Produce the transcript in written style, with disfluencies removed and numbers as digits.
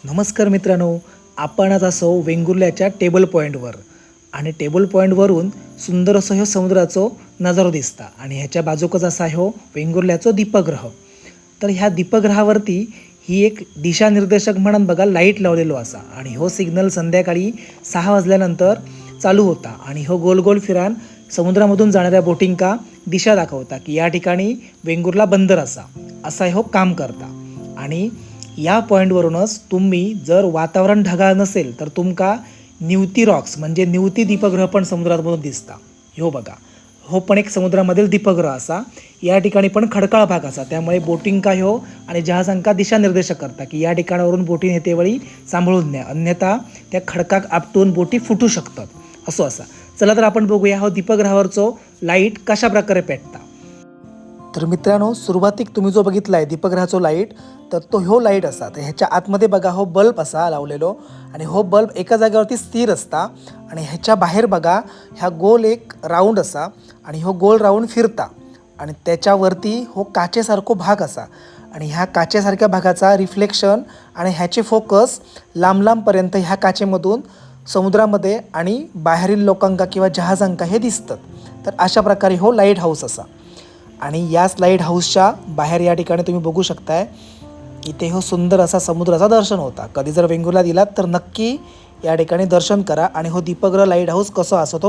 नमस्कार मित्रांनो, आपण आज असो वेंगुर्ल्याच्या टेबल पॉईंटवर आणि टेबल पॉईंटवरून सुंदर असं ह्यो समुद्राचो नजारो दिसता आणि ह्याच्या बाजूकच असा ह्यो वेंगुर्ल्याचो दीपग्रह. तर ह्या दीपग्रहावरती ही एक दिशानिर्देशक म्हणून बघा लाईट लावलेलो असा आणि हो सिग्नल संध्याकाळी 6 वाजल्यानंतर चालू होता आणि हो गोल गोल फिरान समुद्रामधून जाणाऱ्या बोटिंका दिशा दाखवता की या ठिकाणी वेंगुर्ला बंदर असा हो काम करता. आणि या पॉईंटवरूनच तुम्ही जर वातावरण ढगाळ नसेल तर तुमका निवती रॉक्स म्हणजे निवती दीपग्रह पण समुद्रामधून दिसता. ह्यो बघा, हो पण एक समुद्रामधील दीपग्रह असा. या ठिकाणी पण खडकाळ भाग असा, त्यामुळे बोटिंग ह्यो आणि जहाजांका दिशानिर्देशक करता की या ठिकाणावरून बोटीन येते वेळी सांभाळून न्या, अन्यथा त्या खडकाक आपटून बोटी फुटू शकतात असो असा. चला तर आपण बघूया हो दीपग्रहावरचो लाईट कशा प्रकारे पेटता. तर मित्रांनो, सुरुवातीक तुम्ही जो बघितला आहे दीपग्रहाचो लाईट, तर तो ह्यो लाईट असा. तर ह्याच्या आतमध्ये बघा हो बल्ब असा लावलेलो आणि हो बल्ब एका जागेवरती स्थिर असता आणि ह्याच्या बाहेर बघा ह्या गोल एक राऊंड असा आणि हो गोल राऊंड फिरता आणि त्याच्यावरती हो काचेसारखो भाग असा आणि ह्या काचेसारख्या भागाचा रिफ्लेक्शन आणि ह्याचे फोकस लांबपर्यंत ह्या काचेमधून समुद्रामध्ये आणि बाहेरील लोकांका किंवा जहाजांका हे दिसतात. तर अशा प्रकारे हो लाईट हाऊस असा. आणि याच लाईट हाऊसच्या बाहेर या ठिकाणी तुम्ही बघू शकताय, इथे हो सुंदर असा समुद्राचा दर्शन होता. कधी जर वेंगुर्ला दिलात तर नक्की या ठिकाणी दर्शन करा आणि हो दीपग्रह लाईट हाऊस कसं असं तो